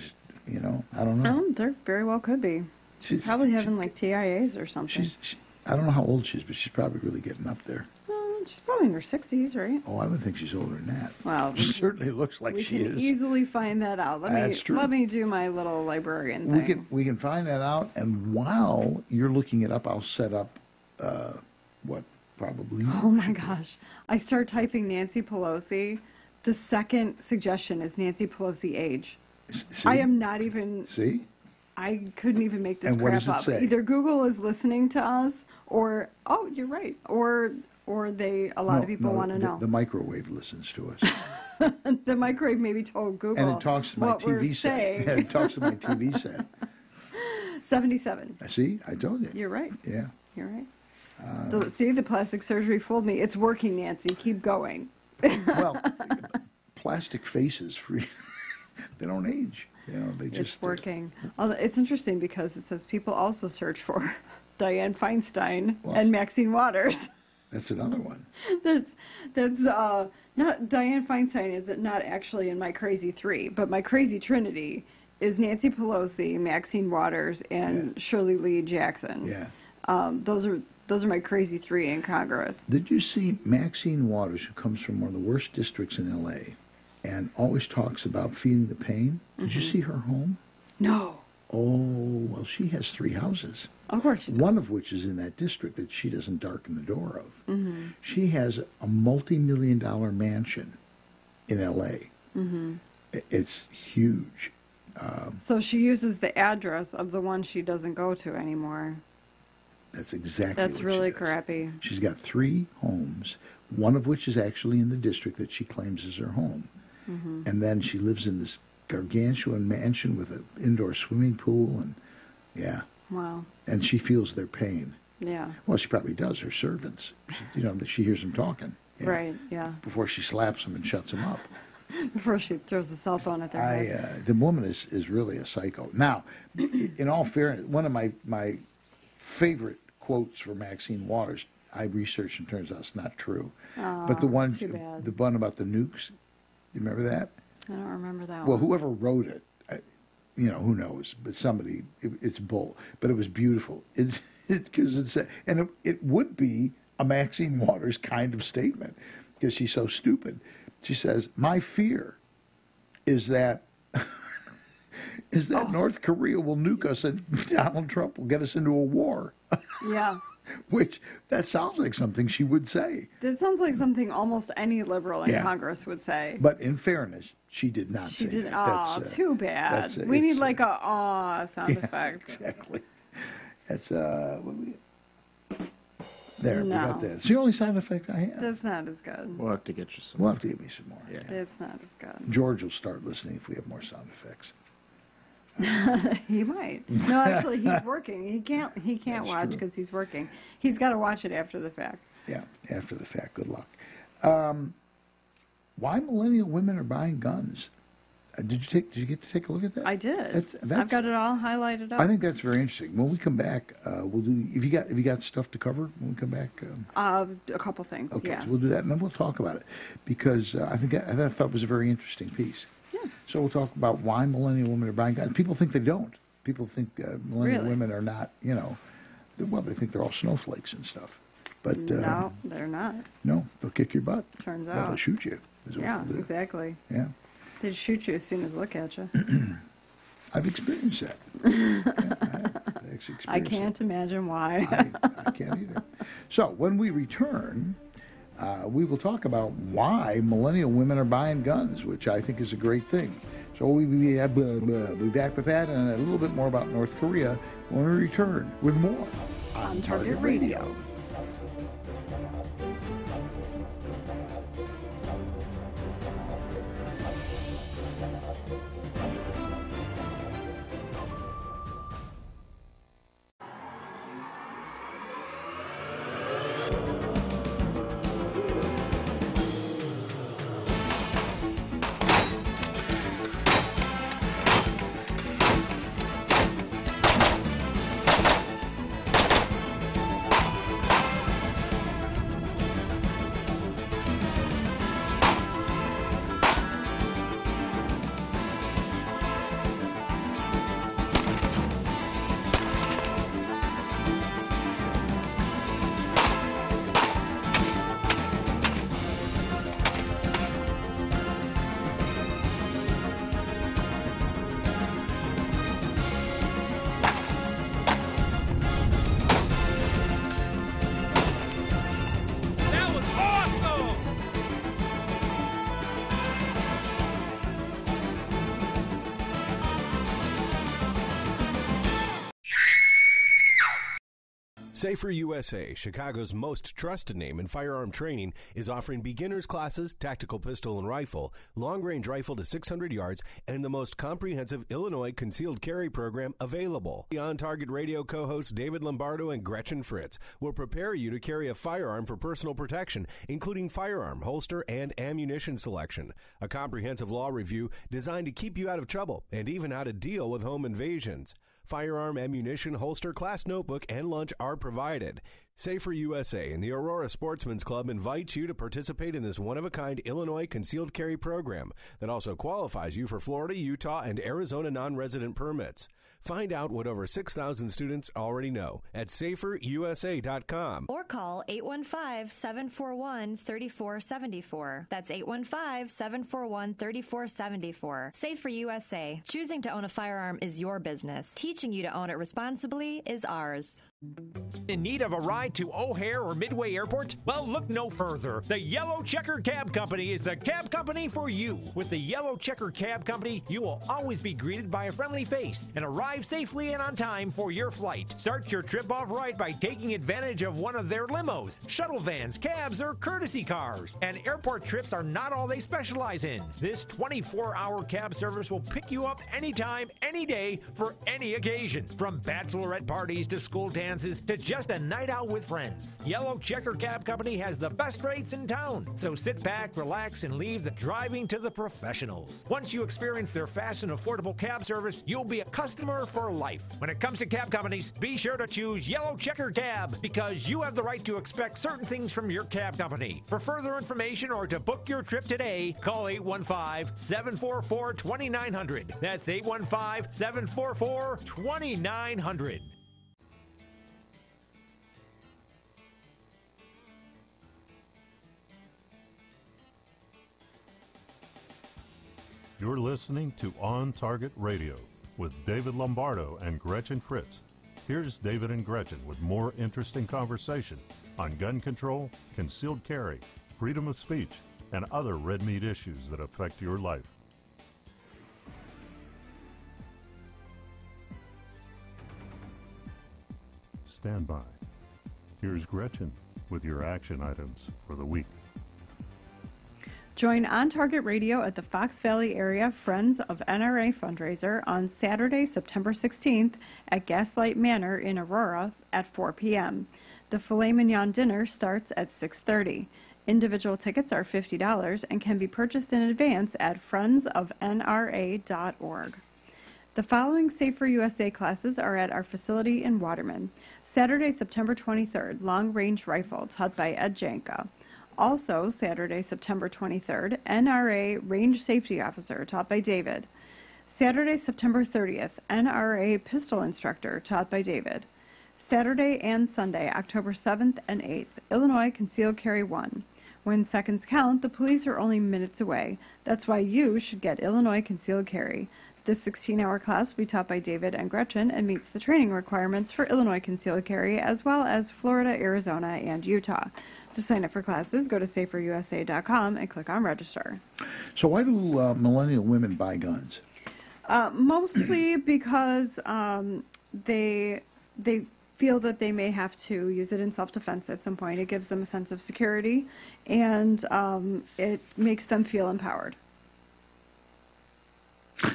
I don't know. There very well could be. She's probably having TIAs or something. I don't know how old she is, but she's probably really getting up there. She's probably in her 60s, right? Oh, I would think she's older than that. Well, she certainly looks like she is. We can easily find that out. Let me do my little librarian thing. We can find that out, and while you're looking it up, I'll set up what probably. Oh my gosh! I start typing Nancy Pelosi. The second suggestion is Nancy Pelosi age. See? I am not even. See? I couldn't even make this and what crap does it up. Say? Either Google is listening to us, or you're right, or a lot of people want to know. The microwave listens to us. The microwave maybe told Google. And it talks to my TV set. Yeah, it talks to my TV set. 77. See, I told you. You're right. Yeah. You're right. See, the plastic surgery fooled me. It's working, Nancy. Keep going. Well, plastic faces, they don't age. They just. It's working. It's interesting because it says people also search for Dianne Feinstein and Maxine Waters. That's another one. That's not Dianne Feinstein is not actually in my crazy three, but my crazy trinity is Nancy Pelosi, Maxine Waters, and Shirley Lee Jackson. Yeah. Those are Those are my crazy three in Congress. Did you see Maxine Waters, who comes from one of the worst districts in L.A., and always talks about feeling the pain? Did you see her home? No. Oh, well, she has 3 houses. Of course she does. One of which is in that district that she doesn't darken the door of. She has a multi-million-dollar mansion in L.A. It's huge. So she uses the address of the one she doesn't go to anymore. That's exactly That's what really she does. crappy. She's got 3 homes, one of which is actually in the district that she claims is her home. And then she lives in this gargantuan mansion with an indoor swimming pool, and Wow. and she feels their pain. Yeah. Well, she probably does, her servants. That she hears them talking. Yeah. Right, yeah. Before she slaps them and shuts them up. Before she throws the cell phone at their head. The woman is really a psycho. Now, in all fairness, one of my favorite quotes for Maxine Waters, I researched and turns out it's not true. But the one about the nukes, you remember that? I don't remember that Well, one. whoever wrote it, who knows? But somebody, it's bull. But it was beautiful. It would be a Maxine Waters kind of statement because she's so stupid. She says, "My fear is that North Korea will nuke us and Donald Trump will get us into a war." Yeah. Which, that sounds like something she would say. That sounds like something almost any liberal in Congress would say. But in fairness, she did not She say did. that. Oh, too bad. We need like a aw sound effect. Exactly. That's, there, we No. got that. It's the only sound effect I have. That's not as good. We'll have to get you some. We'll have to give me some more. Yeah. It's not as good. George will start listening if we have more sound effects. He might. No, actually, he's working. He can't That's watch true. because he's working. He's got to watch it after the fact. Yeah, after the fact. Good luck. Why millennial women are buying guns? Did you get to take a look at that? I did. That's- I've got it all highlighted up. I think that's very interesting. When we come back, we'll do. If you got stuff to cover when we come back. A couple things. Okay, Yeah. so we'll do that, and then we'll talk about it because I thought it was a very interesting piece. Yeah. So we'll talk about why millennial women are buying guns. People think they don't. People think millennial Really? women are not. They think they're all snowflakes and stuff. But No, they're not. no, they'll kick your butt. Turns Well, out. they'll shoot you. is what Yeah, they'll do. exactly. Yeah, They'd shoot you as soon as they look at you. I've experienced that. I've actually I experienced can't imagine why. I can't either. So when we return, we will talk about why millennial women are buying guns, which I think is a great thing. So we'll be back with that and a little bit more about North Korea when we return with more on Target Radio. Safer USA, Chicago's most trusted name in firearm training, is offering beginners classes, tactical pistol and rifle, long-range rifle to 600 yards, and the most comprehensive Illinois concealed carry program available. The On Target Radio co-hosts David Lombardo and Gretchen Fritz will prepare you to carry a firearm for personal protection, including firearm, holster, and ammunition selection. A comprehensive law review designed to keep you out of trouble and even how to deal with home invasions. Firearm, ammunition, holster, class notebook, and lunch are provided. Safer USA and the Aurora Sportsman's Club invites you to participate in this one-of-a-kind Illinois concealed carry program that also qualifies you for Florida, Utah, and Arizona non-resident permits. Find out what over 6,000 students already know at saferusa.com. Or call 815-741-3474. That's 815-741-3474. Safer USA. Choosing to own a firearm is your business. Teaching you to own it responsibly is ours. In need of a ride to O'Hare or Midway Airport? Well, look no further. The Yellow Checker Cab Company is the cab company for you. With the Yellow Checker Cab Company, you will always be greeted by a friendly face and arrive safely and on time for your flight. Start your trip off right by taking advantage of one of their limos, shuttle vans, cabs, or courtesy cars. And airport trips are not all they specialize in. This 24-hour cab service will pick you up anytime, any day, for any occasion. From bachelorette parties to school dances to just a night out with friends. Yellow Checker Cab Company has the best rates in town. So sit back, relax, and leave the driving to the professionals. Once you experience their fast and affordable cab service, you'll be a customer for life. When it comes to cab companies, be sure to choose Yellow Checker Cab because you have the right to expect certain things from your cab company. For further information or to book your trip today, call 815-744-2900. That's 815-744-2900. You're listening to On Target Radio with David Lombardo and Gretchen Fritz. Here's David and Gretchen with more interesting conversation on gun control, concealed carry, freedom of speech, and other red meat issues that affect your life. Stand by. Here's Gretchen with your action items for the week. Join On Target Radio at the Fox Valley Area Friends of NRA fundraiser on Saturday, September 16th at Gaslight Manor in Aurora at 4 p.m. The filet mignon dinner starts at 6:30. Individual tickets are $50 and can be purchased in advance at friendsofnra.org. The following Safer USA classes are at our facility in Waterman. Saturday, September 23rd, long-range rifle taught by Ed Janka. Also, Saturday, September 23rd, NRA Range Safety Officer, taught by David. Saturday, September 30th, NRA Pistol Instructor, taught by David. Saturday and Sunday, October 7th and 8th, Illinois Concealed Carry 1. When seconds count, the police are only minutes away. That's why you should get Illinois Concealed Carry. This 16-hour class will be taught by David and Gretchen and meets the training requirements for Illinois Concealed Carry as well as Florida, Arizona, and Utah. To sign up for classes, go to saferusa.com and click on register. So why do millennial women buy guns? Mostly because they feel that they may have to use it in self-defense at some point. It gives them a sense of security, and it makes them feel empowered.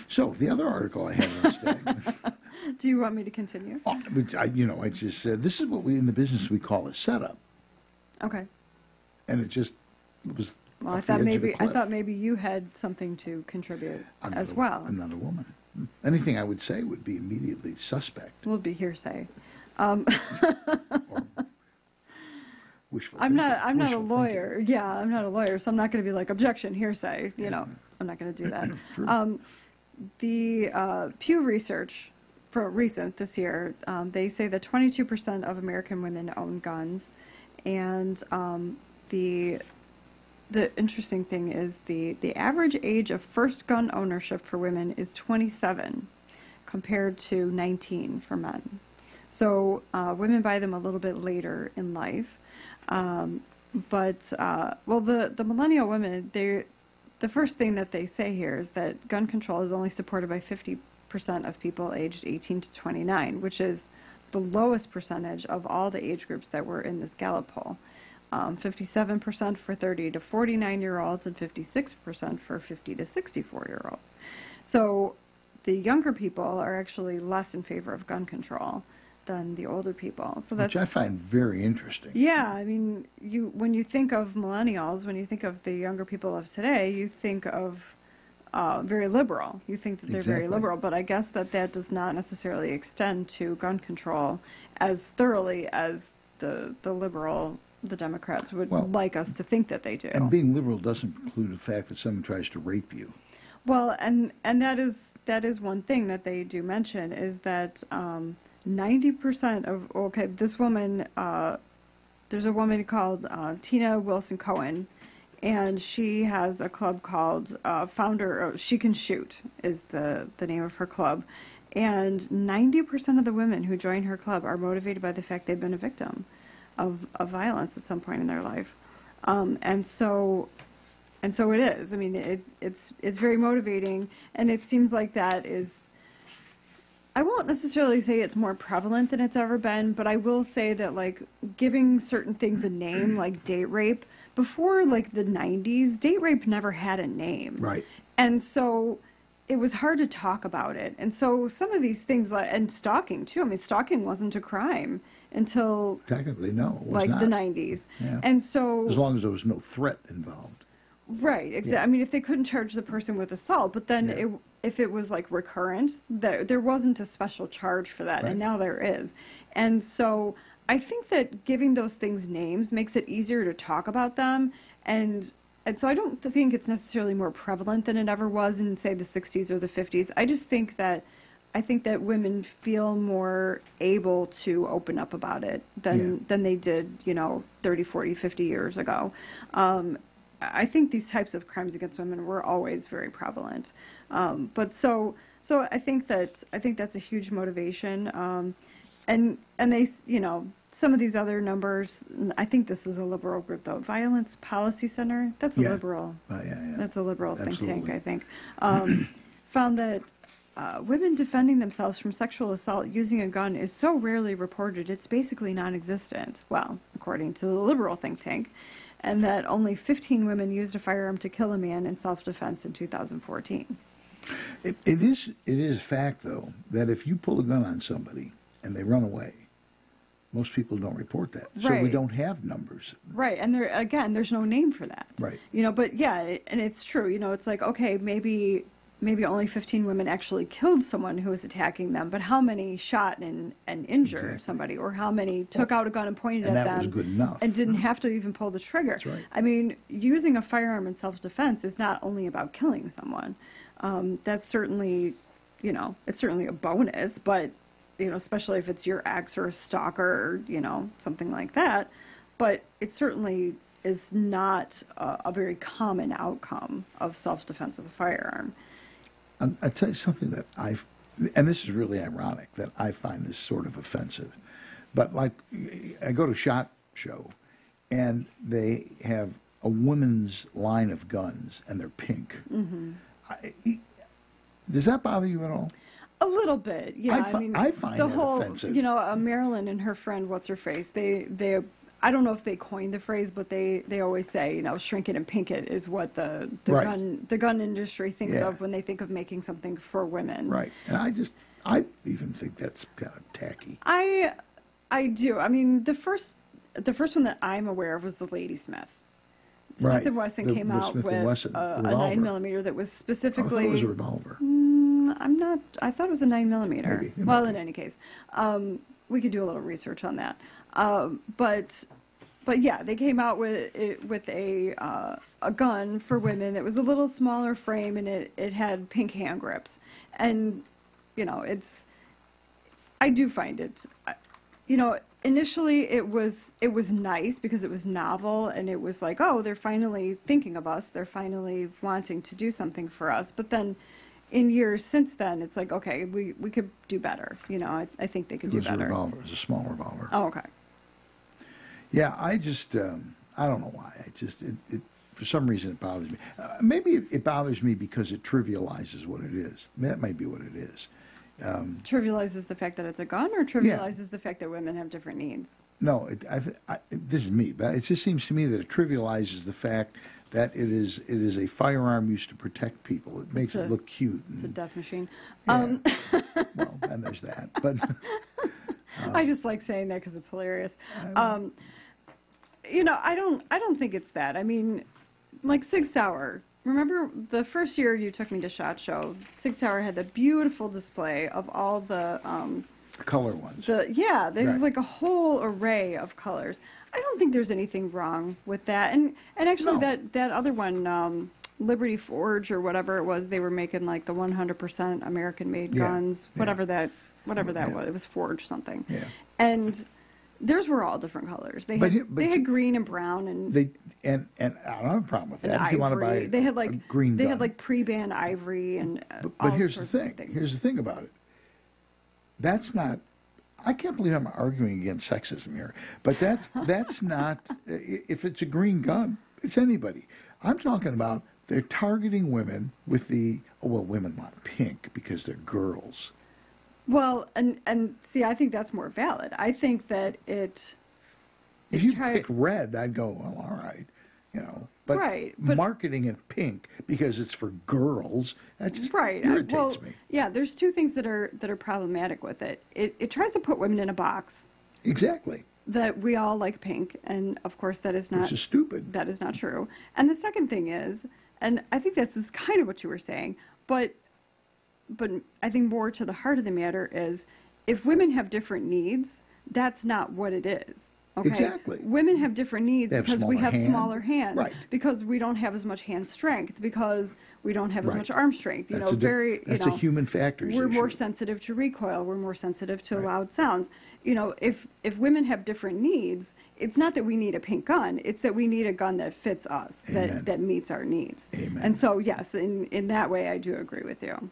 So the other article I had on today. Do you want me to continue? I just said this is what we in the business we call a setup. Okay. And it was. Well, I thought maybe you had something to contribute as well. I'm not a woman. Anything I would say would be immediately suspect. Will be hearsay. Wishful I'm thinking. not a lawyer. Thinking. Yeah, I'm not a lawyer, so I'm not going to be like objection, hearsay. I'm not going to do that. The Pew Research for recent this year, they say that 22% of American women own guns, and the interesting thing is the average age of first gun ownership for women is 27, compared to 19 for men. So women buy them a little bit later in life, but the millennial women, the first thing that they say here is that gun control is only supported by 50% of people aged 18 to 29, which is the lowest percentage of all the age groups that were in this Gallup poll. 57% for 30 to 49-year-olds and 56% for 50 to 64-year-olds. So the younger people are actually less in favor of gun control than the older people. So that's, which I find very interesting. Yeah, I mean, when you think of millennials, when you think of the younger people of today, you think of very liberal. You think that they're very liberal, but I guess that does not necessarily extend to gun control as thoroughly as the Democrats would like us to think that they do. And being liberal doesn't preclude the fact that someone tries to rape you. Well, and that is one thing that they do mention is that 90% of this woman, there's a woman called Tina Wilson Cohen, and she has a club called She Can Shoot is the name of her club, and 90% of the women who join her club are motivated by the fact they've been a victim of violence at some point in their life, and so it is. I mean, it's very motivating, and it seems like that is. I won't necessarily say it's more prevalent than it's ever been, but I will say that, like, giving certain things a name, like date rape, before, like, the 90s, date rape never had a name. Right. And so it was hard to talk about it. And so some of these things, and stalking, too. I mean, stalking wasn't a crime until... Technically, no, it was like, not. the 90s. Yeah. And so... As long as there was no threat involved. Right, exactly. Yeah. I mean, if they couldn't charge the person with assault, but then if it was like recurrent, there wasn't a special charge for that, and now there is. And so I think that giving those things names makes it easier to talk about them, and so I don't think it's necessarily more prevalent than it ever was in, say, the 60s or the 50s. I just think that women feel more able to open up about it than they did, 30, 40, 50 years ago. I think these types of crimes against women were always very prevalent, but so I think that's a huge motivation, and they, some of these other numbers. I think this is a liberal group though. Violence Policy Center. That's a liberal. That's a liberal think tank. I think found that women defending themselves from sexual assault using a gun is so rarely reported. It's basically non-existent. Well, according to the liberal think tank. And that only 15 women used a firearm to kill a man in self-defense in 2014. It is a fact, though, that if you pull a gun on somebody and they run away, most people don't report that. Right. So we don't have numbers. Right, and there's no name for that. Right. But yeah, and it's true. It's like, okay, maybe only 15 women actually killed someone who was attacking them, but how many shot and injured somebody, or how many took out a gun and pointed at them? And that was good enough. And didn't have to even pull the trigger. That's right. I mean, using a firearm in self-defense is not only about killing someone. That's certainly, it's certainly a bonus, but, especially if it's your ex or a stalker or, something like that. But it certainly is not a very common outcome of self-defense with a firearm. I'll tell you something that and this is really ironic, that I find this sort of offensive. But, like, I go to SHOT Show, and they have a women's line of guns, and they're pink. Mm-hmm. Does that bother you at all? A little bit, yeah. I find the that whole, offensive. Marilyn and her friend, what's her face? They I don't know if they coined the phrase, but they always say, shrink it and pink it is what the gun industry thinks of when they think of making something for women. Right, and I even think that's kind of tacky. I do. I mean, the first one that I'm aware of was the Ladysmith. Smith & Wesson came out with a 9mm that was specifically... I thought it was a revolver. I thought it was a 9mm. Maybe. Well, in any case, we could do a little research on that. But yeah, they came out with a gun for women. It was a little smaller frame, and it had pink hand grips. And I do find it, initially it was nice because it was novel, and it was like, oh, they're finally thinking of us. They're finally wanting to do something for us. But then in years since then, it's like, okay, we could do better. I think they could do better. It was a revolver. It was a small revolver. Oh, okay. Yeah, I just, I don't know why. For some reason it bothers me. Maybe it bothers me because it trivializes what it is. That might be what it is. Trivializes the fact that it's a gun, or trivializes the fact that women have different needs? No, this is me, but it just seems to me that it trivializes the fact that it is a firearm used to protect people. It makes it look cute. It's a death machine. Yeah. Well, and there's that. But I just like saying that because it's hilarious. I don't think it's that. I mean, like Sig Sauer. Remember the first year you took me to SHOT Show? Sig Sauer had the beautiful display of all the color ones. They have Right. like a whole array of colors. I don't think there's anything wrong with that. And actually, No. that other one, Liberty Forge or whatever it was, they were making like the 100% American-made guns, whatever that was. It was Forge something. Yeah. And theirs were all different colors. They had green and brown and and I don't have a problem with that. and If you want to ivory. buy They had a like green they gun. had like pre-banned ivory and But all here's the sorts of thing. things. Here's the thing about it. That's not. I can't believe I'm arguing against sexism here. But that's not. If it's a green gun, it's anybody. I'm talking about they're targeting women with the women want pink because they're girls. Well, and see, I think that's more valid. I think that it. If you pick red, I'd go, well, all right, But Right, but- marketing it pink because it's for girls, that just irritates me. Yeah, there's two things that are problematic with it. It tries to put women in a box. Exactly. That we all like pink, and of course that is not. Which is stupid. That is not true. And the second thing is, and I think this is kind of what you were saying, but I think more to the heart of the matter is, if women have different needs, that's not what it is. Okay? Exactly. Women have different needs They have because we smaller have hands. smaller hands, Right. because we don't have as much hand strength, because we don't have as Right. much arm strength. That's a human factors We're more issue. sensitive to recoil. We're more sensitive to loud sounds. If women have different needs, it's not that we need a pink gun. It's that we need a gun that fits us, that meets our needs. Amen. And so, yes, in that way, I do agree with you.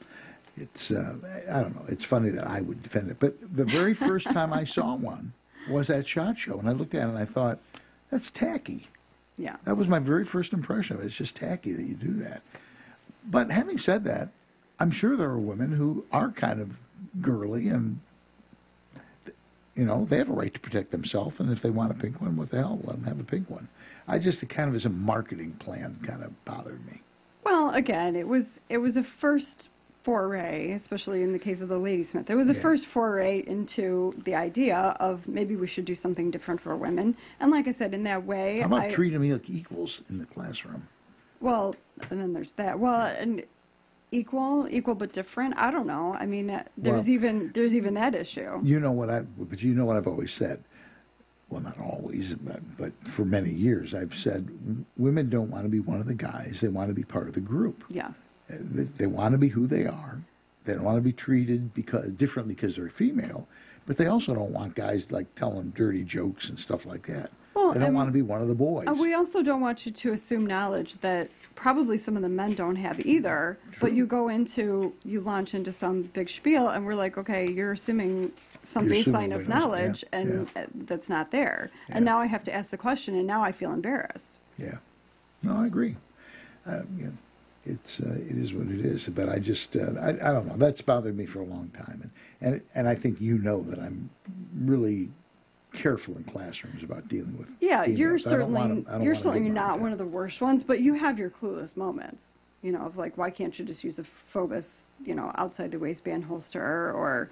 It's I don't know. It's funny that I would defend it, but the very first time I saw one was at SHOT Show, and I looked at it and I thought, that's tacky. Yeah. That was my very first impression of it. It's just tacky that you do that. But having said that, I'm sure there are women who are kind of girly and, they have a right to protect themselves. And if they want a pink one, what the hell? Let them have a pink one. It kind of as a marketing plan kind of bothered me. Well, again, it was a first foray, especially in the case of the Ladysmith. It was a first foray into the idea of maybe we should do something different for women. And like I said, in that way... How about treating them like equals in the classroom? Well, and then there's that. Well, and equal but different. I don't know. I mean, there's even that issue. You know what I've always said. Well, not always, but for many years, I've said women don't want to be one of the guys. They want to be part of the group. Yes. They want to be who they are. They don't want to be treated differently because they're female, but they also don't want guys like telling them dirty jokes and stuff like that. Well, they don't want to be one of the boys. We also don't want you to assume knowledge that probably some of the men don't have either. True. But you launch into some big spiel, and we're like, okay, you're assuming some baseline of knowledge, and that's not there. Yeah. And now I have to ask the question, and now I feel embarrassed. Yeah. No, I agree. It is what it is. But I just I don't know. That's bothered me for a long time, and I think that I'm really careful in classrooms about dealing with. Yeah, females. you're certainly not like one of the worst ones, but you have your clueless moments. Of like, why can't you just use a Phobos, outside the waistband holster, or,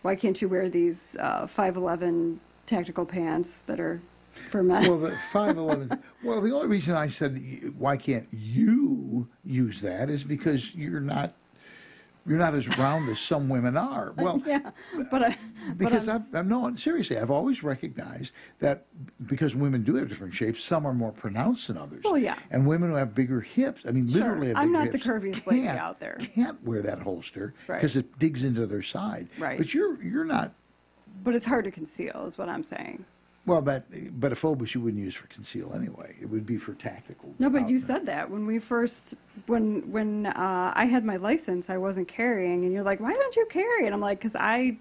why can't you wear these 5'11" tactical pants that are for men? Well, the 5'11". Well, the only reason I said why can't you use that is because you're not as round as some women are. Well, yeah, seriously, I've always recognized that because women do have different shapes, some are more pronounced than others. Well, yeah. And women who have bigger hips, literally have I'm bigger not the hips, curviest lady out there. Can't wear that holster because Right. it digs into their side. Right. But you're not. But it's hard to conceal, is what I'm saying. Well, but a Phobos you wouldn't use for conceal anyway. It would be for tactical. No, but you said that when we first, when I had my license, I wasn't carrying, and you're like, why don't you carry? And I'm like, because I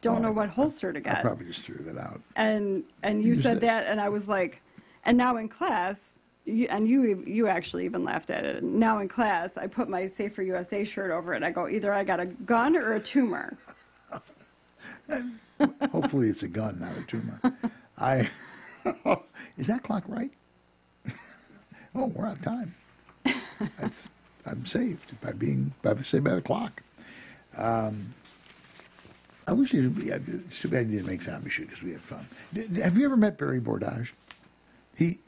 don't know what holster to get. I probably just threw that out. And you said that, and I was like, and now in class, you actually even laughed at it. Now in class, I put my Safer USA shirt over it. I go, either I got a gun or a tumor. Hopefully it's a gun, not a tumor. Is that clock right? Oh, we're out of time. I'm saved by the clock. I wish it's too bad you didn't make zombie shoot because we had fun. Have you ever met Barry Bordage?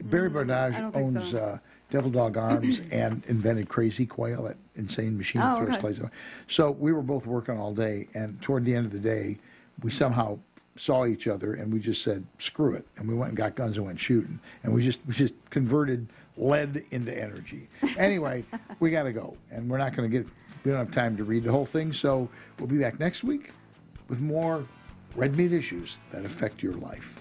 Barry Bordage I don't think owns so. Devil Dog Arms and invented Crazy Quail, that insane machine that throws okay. clays. So we were both working all day, and toward the end of the day, we somehow saw each other, and we just said, screw it. And we went and got guns and went shooting. And we just converted lead into energy. Anyway, we got to go. And we're not going to we don't have time to read the whole thing, so we'll be back next week with more red meat issues that affect your life.